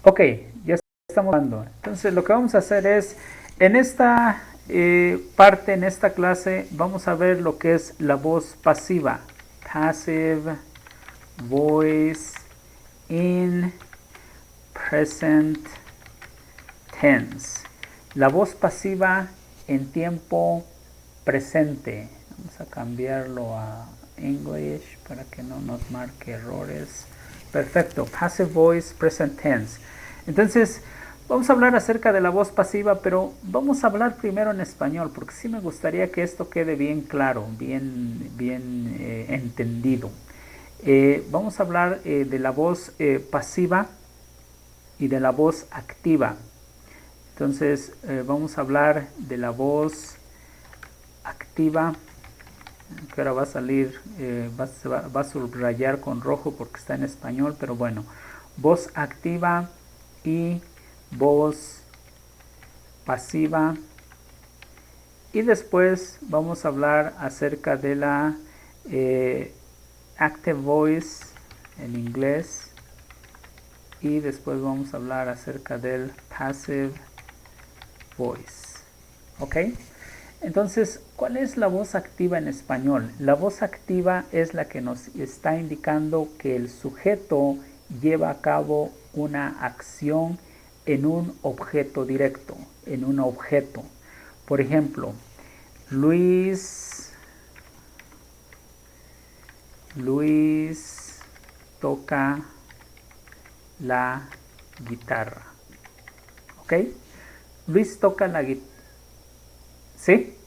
Ok, ya estamos hablando. Entonces lo que vamos a hacer es, en esta parte, en esta clase, vamos a ver lo que es la voz pasiva. Passive voice in present tense. La voz pasiva en tiempo presente. Vamos a cambiarlo a English para que no nos marque errores. Perfecto, passive voice present tense. Entonces, vamos a hablar acerca de la voz pasiva, pero vamos a hablar primero en español, porque sí me gustaría que esto quede bien claro, bien entendido. Vamos a hablar de la voz pasiva y de la voz activa. Entonces, vamos a hablar de la voz activa, que ahora va a salir, va a subrayar con rojo porque está en español, pero bueno, voz activa y voz pasiva. Y después vamos a hablar acerca de la active voice en inglés. Y después vamos a hablar acerca del passive voice. ¿Ok? Entonces, ¿cuál es la voz activa en español? La voz activa es la que nos está indicando que el sujeto lleva a cabo una acción en un objeto directo, en un objeto. Por ejemplo, Luis toca la guitarra. ¿Ok? Luis toca la guitarra. ¿Sí?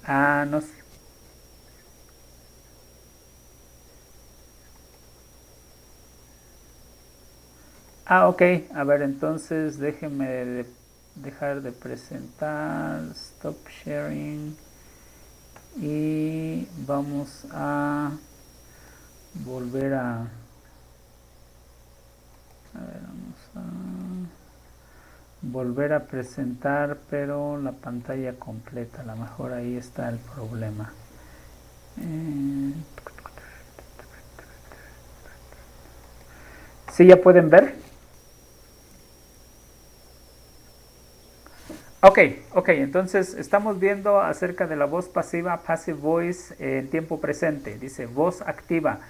Ah, no sé. Ah, ok. A ver, entonces déjeme dejar de presentar. Stop sharing. Y vamos a volver a... A ver, vamos a volver a presentar, pero la pantalla completa. A lo mejor ahí está el problema. Eh, ¿Sí ya pueden ver? Ok, ok, entonces estamos viendo acerca de la voz pasiva, passive voice en tiempo presente. Dice voz activa.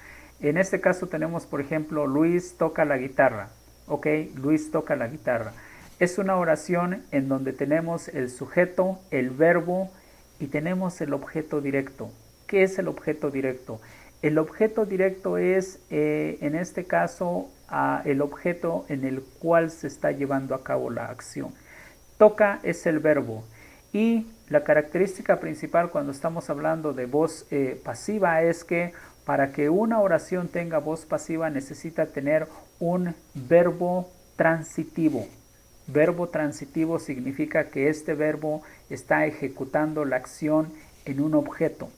En este caso tenemos, por ejemplo, Luis toca la guitarra. Ok, Luis toca la guitarra. Es una oración en donde tenemos el sujeto, el verbo y tenemos el objeto directo. ¿Qué es el objeto directo? El objeto directo es, en este caso, el objeto en el cual se está llevando a cabo la acción. Toca es el verbo y la característica principal cuando estamos hablando de voz pasiva es que para que una oración tenga voz pasiva necesita tener un verbo transitivo. Verbo transitivo significa que este verbo está ejecutando la acción en un objeto.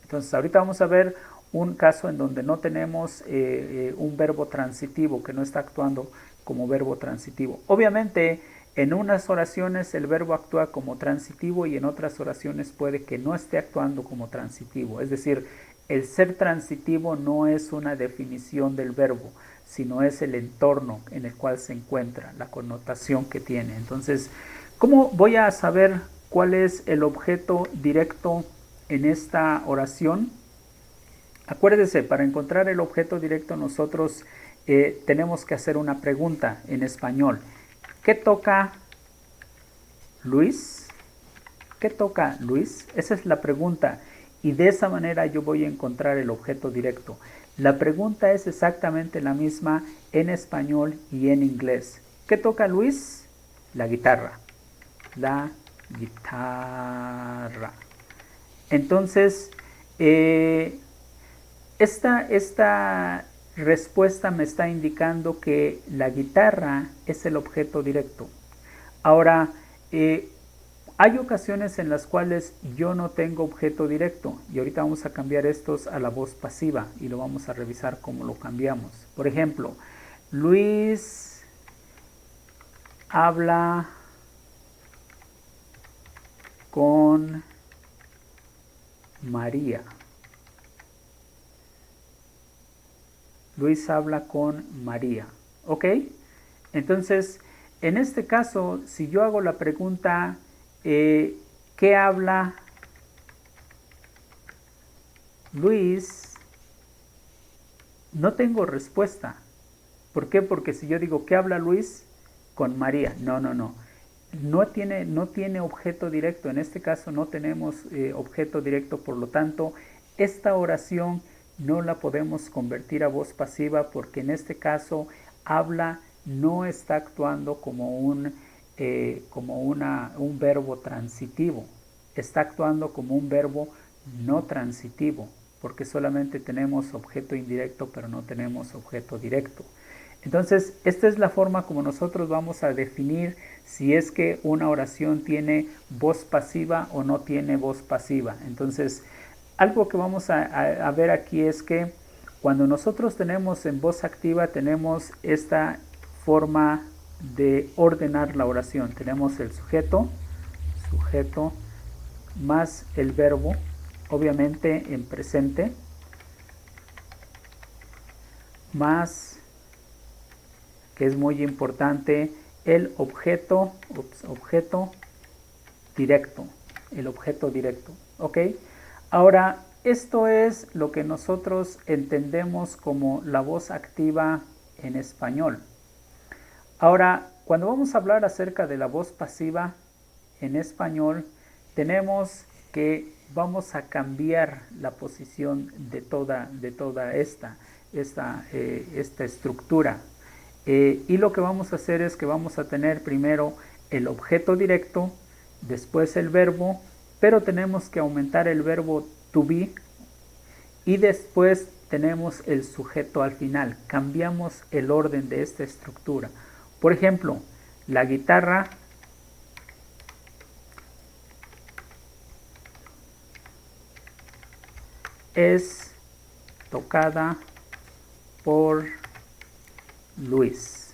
Entonces ahorita vamos a ver un caso en donde no tenemos un verbo transitivo, que no está actuando como verbo transitivo. Obviamente, en unas oraciones el verbo actúa como transitivo y en otras oraciones puede que no esté actuando como transitivo. Es decir, el ser transitivo no es una definición del verbo, sino es el entorno en el cual se encuentra, la connotación que tiene. Entonces, ¿cómo voy a saber cuál es el objeto directo en esta oración? Acuérdese, para encontrar el objeto directo nosotros tenemos que hacer una pregunta en español. ¿Qué toca Luis? ¿Qué toca Luis? Esa es la pregunta. Y de esa manera yo voy a encontrar el objeto directo. La pregunta es exactamente la misma en español y en inglés. ¿Qué toca Luis? La guitarra. La guitarra. Entonces, esta respuesta me está indicando que la guitarra es el objeto directo. Ahora, hay ocasiones en las cuales yo no tengo objeto directo y ahorita vamos a cambiar estos a la voz pasiva y lo vamos a revisar cómo lo cambiamos. Por ejemplo, Luis habla con María. Luis habla con María. ¿Ok? Entonces, en este caso, si yo hago la pregunta, ¿qué habla Luis? No tengo respuesta. ¿Por qué? Porque si yo digo, ¿qué habla Luis? Con María. No, no, no. No tiene objeto directo. En este caso no tenemos objeto directo. Por lo tanto, esta oración no la podemos convertir a voz pasiva porque en este caso habla no está actuando como un verbo transitivo. Está actuando como un verbo no transitivo porque solamente tenemos objeto indirecto pero no tenemos objeto directo. Entonces, esta es la forma como nosotros vamos a definir si es que una oración tiene voz pasiva o no tiene voz pasiva. Entonces, algo que vamos a ver aquí es que cuando nosotros tenemos en voz activa, tenemos esta forma de ordenar la oración. Tenemos el sujeto más el verbo, obviamente en presente, más, que es muy importante, el objeto directo, ¿ok? Ahora, esto es lo que nosotros entendemos como la voz activa en español. Ahora, cuando vamos a hablar acerca de la voz pasiva en español, tenemos que vamos a cambiar la posición de toda esta estructura. Y lo que vamos a hacer es que vamos a tener primero el objeto directo, después el verbo, pero tenemos que aumentar el verbo to be y después tenemos el sujeto al final. Cambiamos el orden de esta estructura. Por ejemplo, la guitarra es tocada por Luis.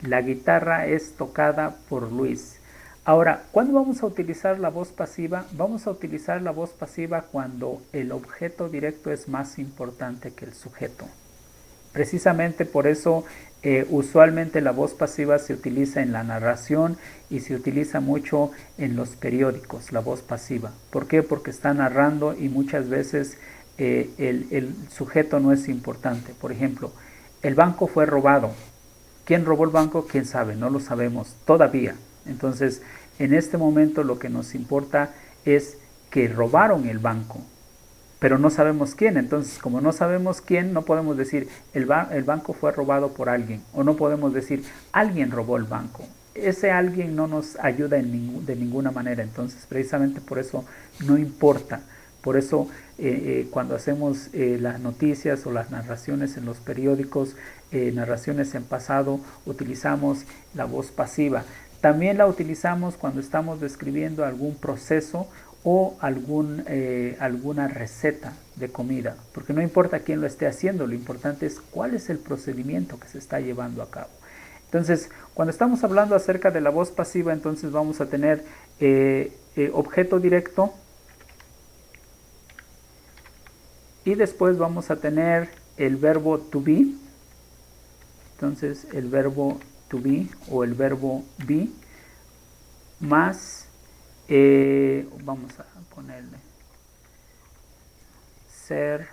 La guitarra es tocada por Luis. Ahora, ¿cuándo vamos a utilizar la voz pasiva? Vamos a utilizar la voz pasiva cuando el objeto directo es más importante que el sujeto. Precisamente por eso usualmente la voz pasiva se utiliza en la narración y se utiliza mucho en los periódicos, la voz pasiva. ¿Por qué? Porque está narrando y muchas veces el sujeto no es importante. Por ejemplo, el banco fue robado. ¿Quién robó el banco? ¿Quién sabe? No lo sabemos todavía. Entonces, en este momento lo que nos importa es que robaron el banco, pero no sabemos quién. Entonces, como no sabemos quién, no podemos decir el banco fue robado por alguien, o no podemos decir alguien robó el banco. Ese alguien no nos ayuda de ninguna manera. Entonces, precisamente por eso no importa. Por eso cuando hacemos las noticias o las narraciones en los periódicos, narraciones en pasado, utilizamos la voz pasiva. También la utilizamos cuando estamos describiendo algún proceso o alguna receta de comida, porque no importa quién lo esté haciendo, lo importante es cuál es el procedimiento que se está llevando a cabo. Entonces, cuando estamos hablando acerca de la voz pasiva, entonces vamos a tener objeto directo y después vamos a tener el verbo to be. Entonces, el verbo to be o el verbo be más vamos a ponerle ser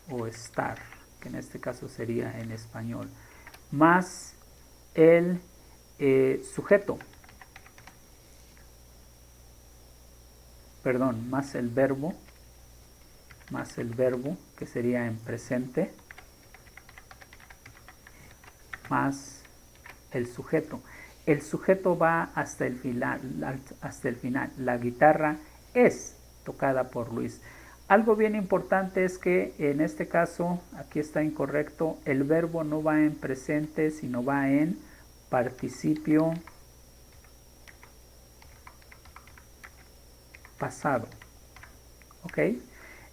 o estar, que en este caso sería en español, más el sujeto, perdón, más el verbo que sería en presente, más el sujeto. El sujeto va hasta el final. La guitarra es tocada por Luis. Algo bien importante es que en este caso, aquí está incorrecto, el verbo no va en presente, sino va en participio pasado. ¿Ok?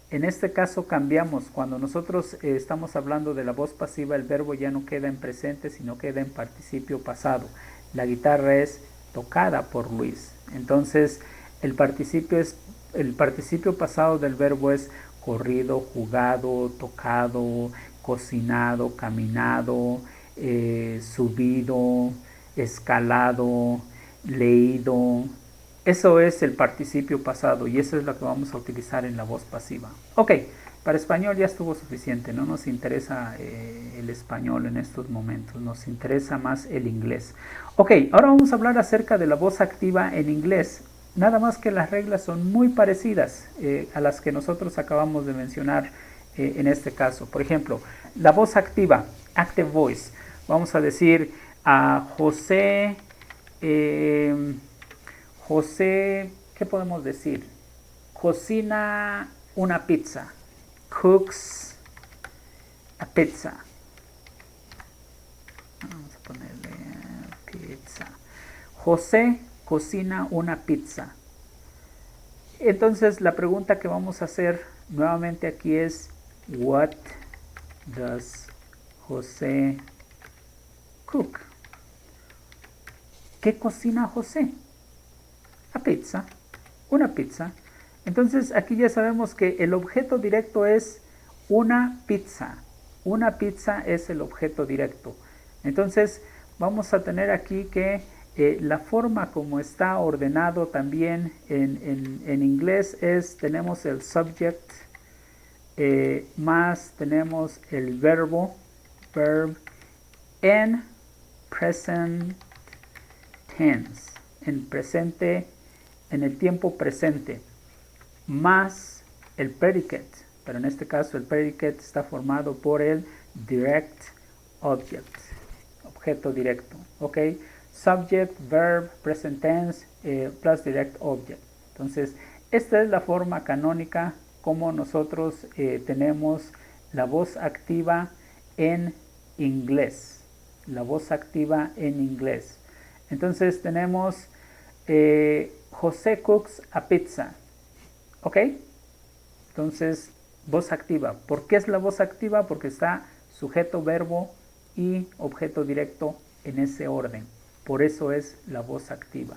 En este caso cambiamos. Cuando nosotros estamos hablando de la voz pasiva, el verbo ya no queda en presente, sino queda en participio pasado. La guitarra es tocada por Luis. Entonces, el participio pasado del verbo es corrido, jugado, tocado, cocinado, caminado, subido, escalado, leído. Eso es el participio pasado y eso es lo que vamos a utilizar en la voz pasiva. Ok, para español ya estuvo suficiente, no nos interesa el español en estos momentos, nos interesa más el inglés. Ok, ahora vamos a hablar acerca de la voz activa en inglés. Nada más que las reglas son muy parecidas a las que nosotros acabamos de mencionar en este caso. Por ejemplo, la voz activa, active voice. Vamos a decir a José, José, ¿qué podemos decir? Cocina una pizza. Cooks a pizza. Vamos a ponerle pizza. José cocina una pizza. Entonces la pregunta que vamos a hacer nuevamente aquí es what does José cook? ¿Qué cocina José? A pizza, una pizza. Entonces aquí ya sabemos que el objeto directo es una pizza. Una pizza es el objeto directo. Entonces vamos a tener aquí que la forma como está ordenado también en inglés es, tenemos el subject, más tenemos el verbo, verb, en present tense, en el tiempo presente, más el predicate, pero en este caso el predicate está formado por el direct object, objeto directo, ¿ok? Subject, verb, present tense, plus direct object. Entonces, esta es la forma canónica como nosotros tenemos la voz activa en inglés. La voz activa en inglés. Entonces tenemos José cooks a pizza. ¿Ok? Entonces, voz activa. ¿Por qué es la voz activa? Porque está sujeto, verbo y objeto directo en ese orden. Por eso es la voz activa.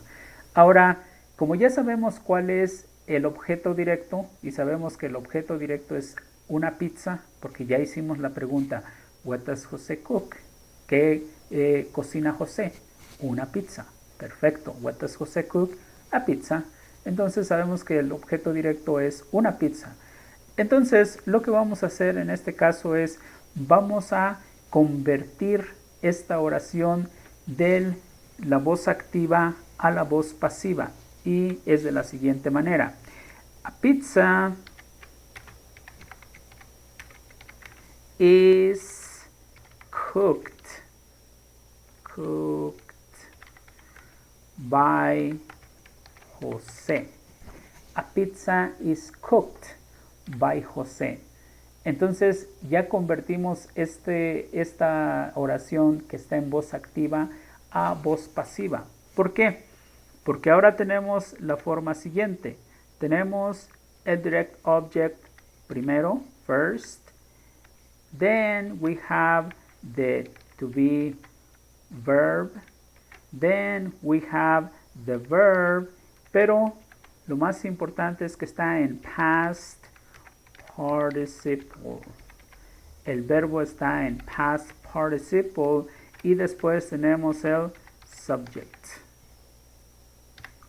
Ahora, como ya sabemos cuál es el objeto directo y sabemos que el objeto directo es una pizza, porque ya hicimos la pregunta, what does José cook? ¿Qué cocina José? Una pizza. Perfecto. What does José cook? A pizza. Entonces sabemos que el objeto directo es una pizza. Entonces lo que vamos a hacer en este caso es, vamos a convertir esta oración de la voz activa a la voz pasiva. Y es de la siguiente manera. A pizza is cooked by José. A pizza is cooked by José. Entonces ya convertimos esta oración que está en voz activa a voz pasiva. ¿Por qué? Porque ahora tenemos la forma siguiente. Tenemos el direct object primero, first. Then we have the to be verb. Then we have the verb. Pero lo más importante es que está en past participle. El verbo está en past participle y después tenemos el subject.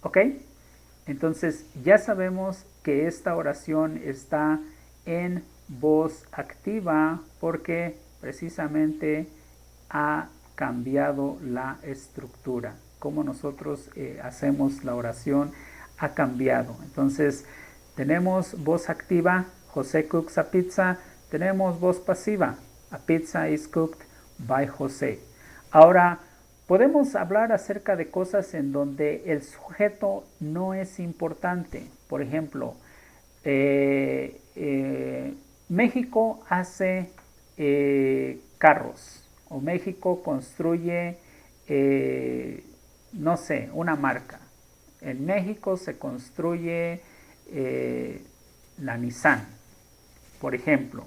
¿Ok? Entonces ya sabemos que esta oración está en voz activa porque precisamente ha cambiado la estructura. Como nosotros hacemos la oración ha cambiado. Entonces tenemos voz activa, José cooks a pizza. Tenemos voz pasiva, a pizza is cooked by José. Ahora podemos hablar acerca de cosas en donde el sujeto no es importante. Por ejemplo, México hace carros o México construye, no sé, una marca. En México se construye la Nissan, por ejemplo,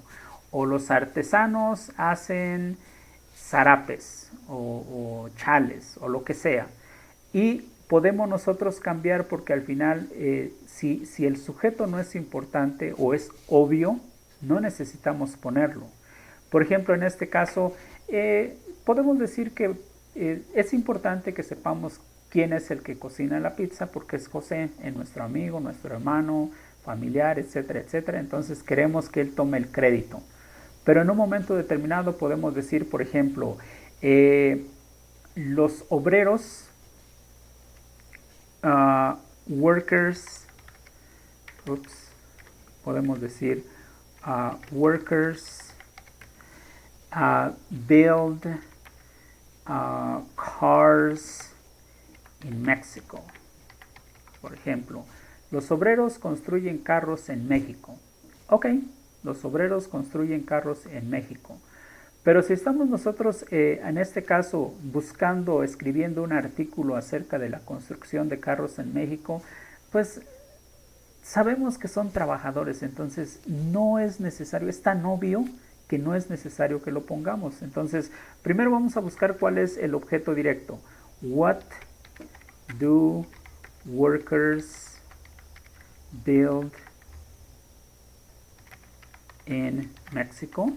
o los artesanos hacen zarapes o chales o lo que sea. Y podemos nosotros cambiar porque al final si el sujeto no es importante o es obvio, no necesitamos ponerlo. Por ejemplo, en este caso, podemos decir que es importante que sepamos quién es el que cocina la pizza, porque es José, nuestro amigo, nuestro hermano, familiar, etcétera, etcétera. Entonces queremos que él tome el crédito. Pero en un momento determinado podemos decir, por ejemplo, los obreros, workers, podemos decir workers build cars in Mexico. Por ejemplo, los obreros construyen carros en México. Ok, los obreros construyen carros en México. Pero si estamos nosotros, en este caso, buscando, escribiendo un artículo acerca de la construcción de carros en México, pues sabemos que son trabajadores, entonces no es necesario, es tan obvio que no es necesario que lo pongamos. Entonces, primero vamos a buscar cuál es el objeto directo. What do workers build in Mexico?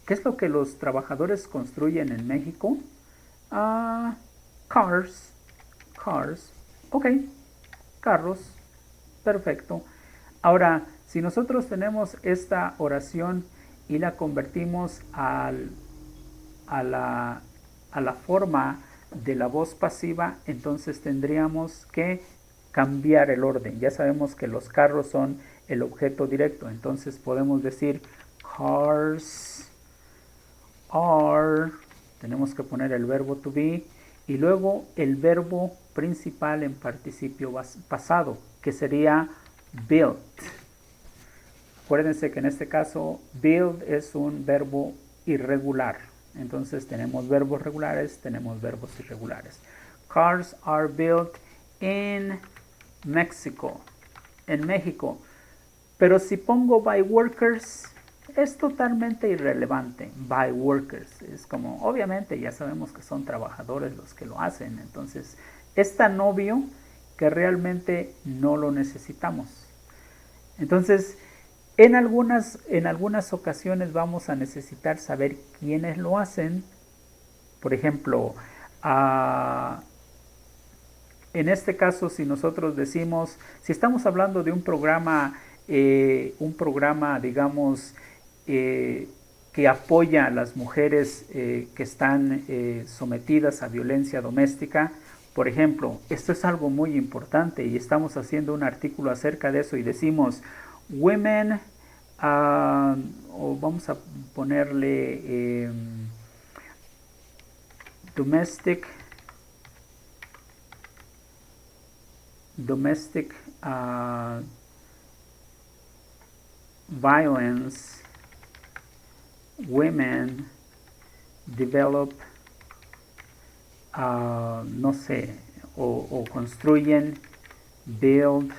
¿Qué es lo que los trabajadores construyen en México? Cars. Ok, carros. Perfecto. Ahora, si nosotros tenemos esta oración y la convertimos a la forma de la voz pasiva, entonces tendríamos que cambiar el orden. Ya sabemos que los carros son el objeto directo, entonces podemos decir cars are, tenemos que poner el verbo to be y luego el verbo principal en participio pasado, que sería built. Acuérdense que en este caso build es un verbo irregular. Entonces tenemos verbos regulares, tenemos verbos irregulares. Cars are built in Mexico. En México. Pero si pongo by workers, es totalmente irrelevante. By workers. Es como, obviamente ya sabemos que son trabajadores los que lo hacen. Entonces es tan obvio que realmente no lo necesitamos. Entonces, en algunas ocasiones vamos a necesitar saber quiénes lo hacen. Por ejemplo, en este caso, si nosotros decimos, si estamos hablando de un programa, digamos, que apoya a las mujeres que están sometidas a violencia doméstica, por ejemplo, esto es algo muy importante y estamos haciendo un artículo acerca de eso y decimos, women, o vamos a ponerle domestic violence, women develop, no sé, o construyen, build,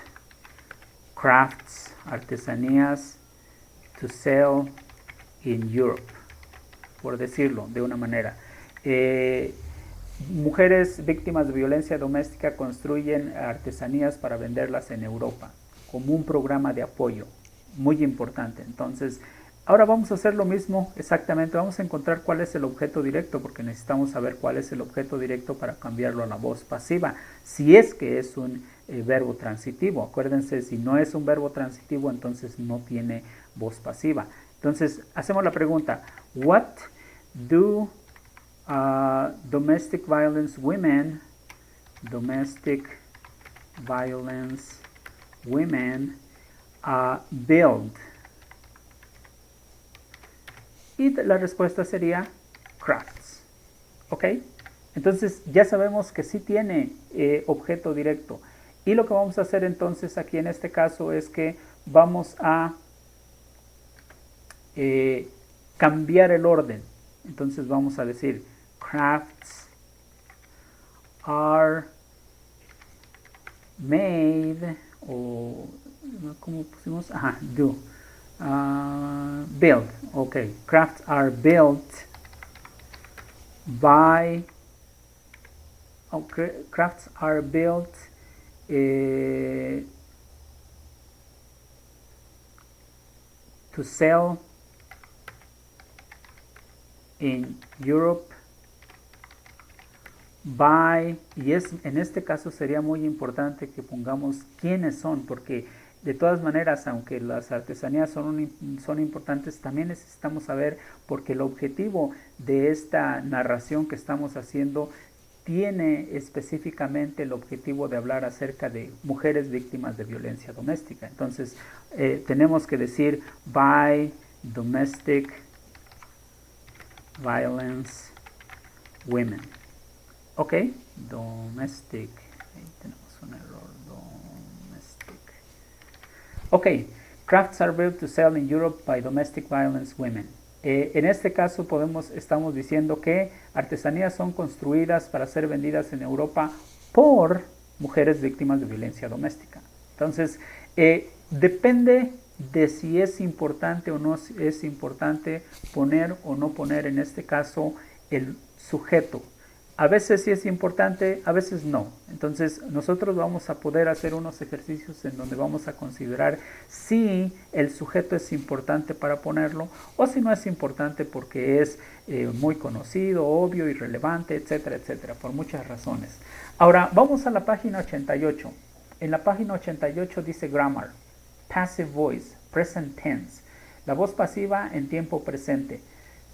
crafts, artesanías, to sell in Europe, por decirlo de una manera. Mujeres víctimas de violencia doméstica construyen artesanías para venderlas en Europa, como un programa de apoyo muy importante. Entonces, ahora vamos a hacer lo mismo exactamente, vamos a encontrar cuál es el objeto directo, porque necesitamos saber cuál es el objeto directo para cambiarlo a la voz pasiva, si es que es un verbo transitivo. Acuérdense, si no es un verbo transitivo, entonces no tiene voz pasiva. Entonces, hacemos la pregunta, what do domestic violence women build? Y la respuesta sería crafts. ¿Ok? Entonces ya sabemos que sí tiene objeto directo. Y lo que vamos a hacer entonces aquí en este caso es que vamos a cambiar el orden. Entonces vamos a decir crafts are made, o ¿cómo pusimos? Ajá, do. Build, ok. Crafts are built by, okay, crafts are built to sell in Europe by, y en este caso sería muy importante que pongamos quiénes son, porque de todas maneras, aunque las artesanías son importantes, también necesitamos saber, porque el objetivo de esta narración que estamos haciendo tiene específicamente el objetivo de hablar acerca de mujeres víctimas de violencia doméstica. Entonces, tenemos que decir by domestic violence women. Ok, domestic, ahí tenemos un error, domestic. Ok, crafts are built to sell in Europe by domestic violence women. En este caso estamos diciendo que artesanías son construidas para ser vendidas en Europa por mujeres víctimas de violencia doméstica. Entonces, depende de si es importante o no es importante poner o no poner en este caso el sujeto. A veces sí es importante, a veces no. Entonces nosotros vamos a poder hacer unos ejercicios en donde vamos a considerar si el sujeto es importante para ponerlo o si no es importante porque es muy conocido, obvio, irrelevante, etcétera, etcétera, por muchas razones. Ahora vamos a la página 88. En la página 88 dice grammar, passive voice, present tense, la voz pasiva en tiempo presente.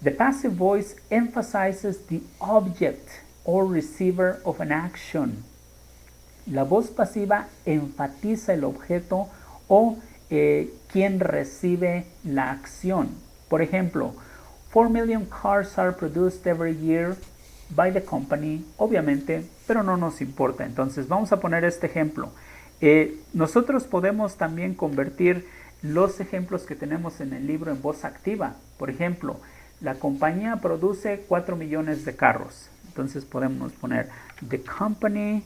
The passive voice emphasizes the object or receiver of an action. La voz pasiva enfatiza el objeto o quien recibe la acción. Por ejemplo, 4 million cars are produced every year by the company, obviamente, pero no nos importa. Entonces vamos a poner este ejemplo. Nosotros podemos también convertir los ejemplos que tenemos en el libro en voz activa. Por ejemplo, la compañía produce 4 millones de carros. Entonces podemos poner the company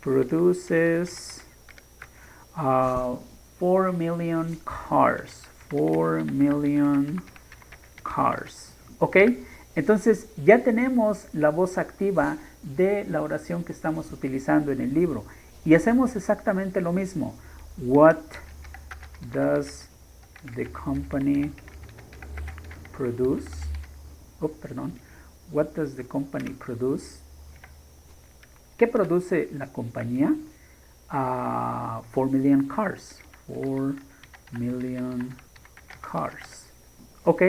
produces 4 million cars. 4 million cars. ¿Ok? Entonces ya tenemos la voz activa de la oración que estamos utilizando en el libro. Y hacemos exactamente lo mismo. What does the company produce? What does the company produce? ¿Qué produce la compañía? 4 million cars. 4 million cars. ¿Ok?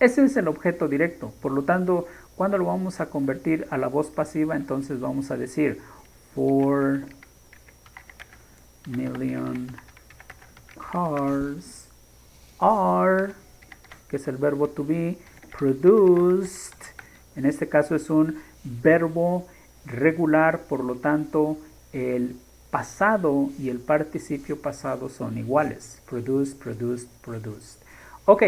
Ese es el objeto directo. Por lo tanto, cuando lo vamos a convertir a la voz pasiva, entonces vamos a decir 4 million cars are, que es el verbo to be, produced. En este caso es un verbo regular, por lo tanto el pasado y el participio pasado son iguales. Produced, produced, produced. Ok,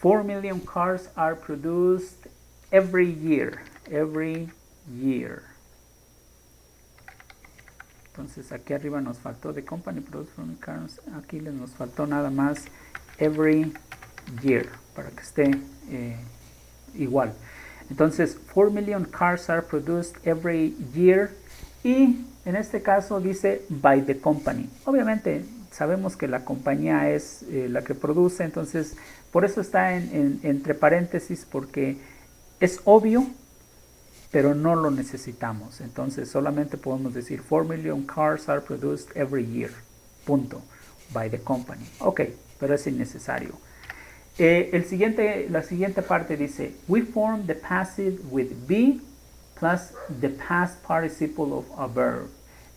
4 million cars are produced every year. Every year. Entonces aquí arriba nos faltó the company produces cars. Aquí nos faltó nada más every year para que esté igual. Entonces 4 million cars are produced every year y en este caso dice by the company. Obviamente sabemos que la compañía es la que produce, entonces por eso está entre paréntesis, porque es obvio, pero no lo necesitamos. Entonces solamente podemos decir 4 million cars are produced every year. Punto. By the company. Ok, pero es innecesario. La siguiente parte dice, we form the passive with be plus the past participle of a verb.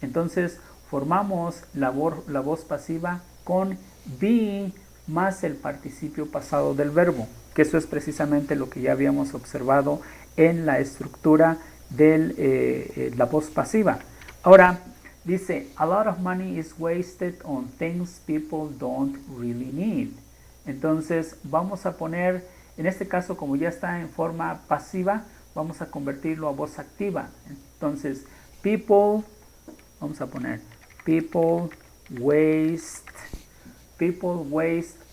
Entonces formamos la voz pasiva con be más el participio pasado del verbo, que eso es precisamente lo que ya habíamos observado en la estructura de la voz pasiva. Ahora dice, a lot of money is wasted on things people don't really need. Entonces vamos a poner, en este caso como ya está en forma pasiva, vamos a convertirlo a voz activa. Entonces people, vamos a poner people waste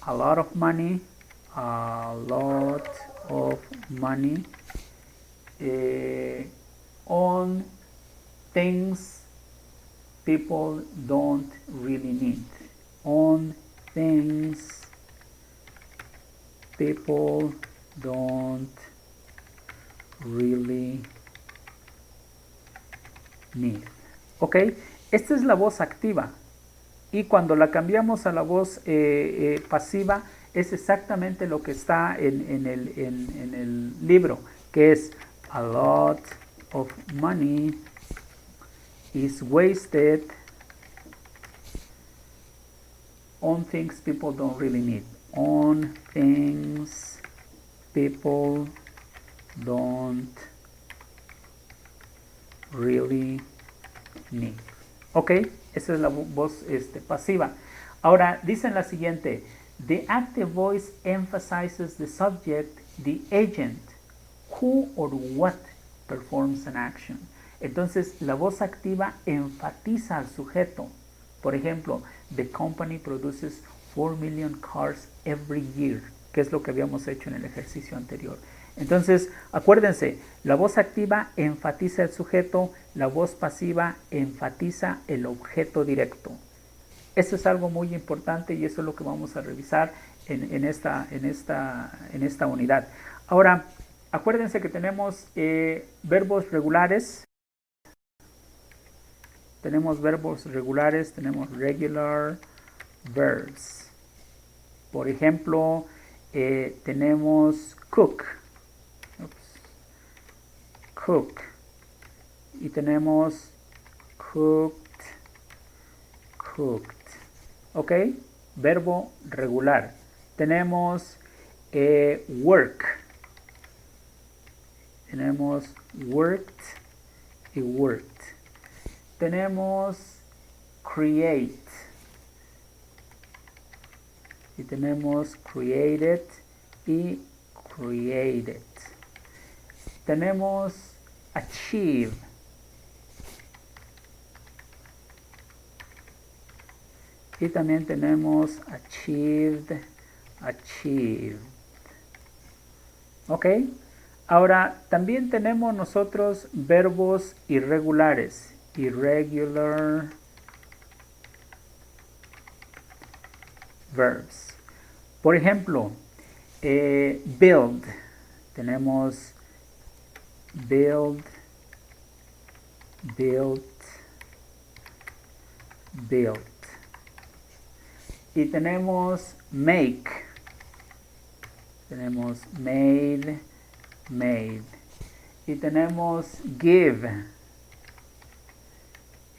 a lot of money, on things people don't really need. On things people don't really need. ¿Ok? Esta es la voz activa. Y cuando la cambiamos a la voz pasiva, es exactamente lo que está en el libro, que es a lot of money is wasted on things people don't really need. On things people don't really need. Ok, esa es la voz pasiva. Ahora, dicen la siguiente. The active voice emphasizes the subject, the agent, who or what performs an action. Entonces, la voz activa enfatiza al sujeto. Por ejemplo, the company produces 4 million cars every year, que es lo que habíamos hecho en el ejercicio anterior. Entonces, acuérdense, la voz activa enfatiza el sujeto, la voz pasiva enfatiza el objeto directo. Eso es algo muy importante y eso es lo que vamos a revisar en esta unidad. Ahora, acuérdense que tenemos verbos regulares. Tenemos verbos regulares, tenemos regular verbs. Por ejemplo, tenemos cook. Cook. Y tenemos cooked. Cooked. ¿Ok? Verbo regular. Tenemos work. Tenemos worked y worked. Tenemos create. Y tenemos created y created. Tenemos achieve. Y también tenemos achieved, achieved. ¿Ok? Ahora, también tenemos nosotros verbos irregulares. Irregular verbs. Por ejemplo, build. Tenemos build, built, built. Y tenemos make. Tenemos made, made. Y tenemos give.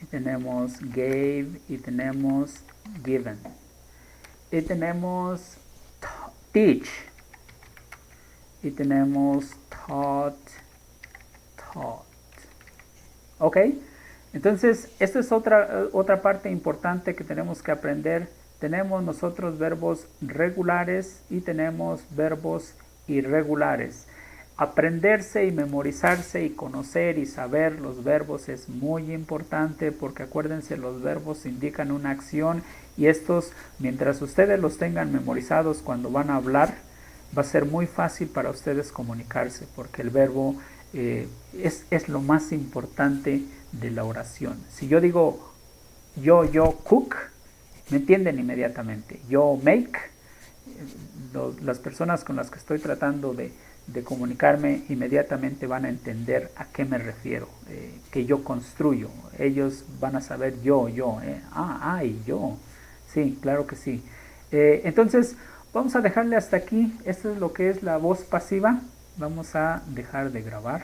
Y tenemos gave y tenemos given. Y tenemos teach. Y tenemos taught, taught. ¿Ok? Entonces, esta es otra parte importante que tenemos que aprender. Tenemos nosotros verbos regulares y tenemos verbos irregulares. Aprenderse y memorizarse y conocer y saber los verbos es muy importante porque acuérdense, los verbos indican una acción y estos, mientras ustedes los tengan memorizados cuando van a hablar, va a ser muy fácil para ustedes comunicarse porque el verbo es lo más importante de la oración. Si yo digo yo cook, me entienden inmediatamente. Yo make, las personas con las que estoy tratando de comunicarme inmediatamente van a entender a qué me refiero, que yo construyo. Ellos van a saber yo. Yo. Sí, claro que sí. Entonces, vamos a dejarle hasta aquí. Esto es lo que es la voz pasiva. Vamos a dejar de grabar.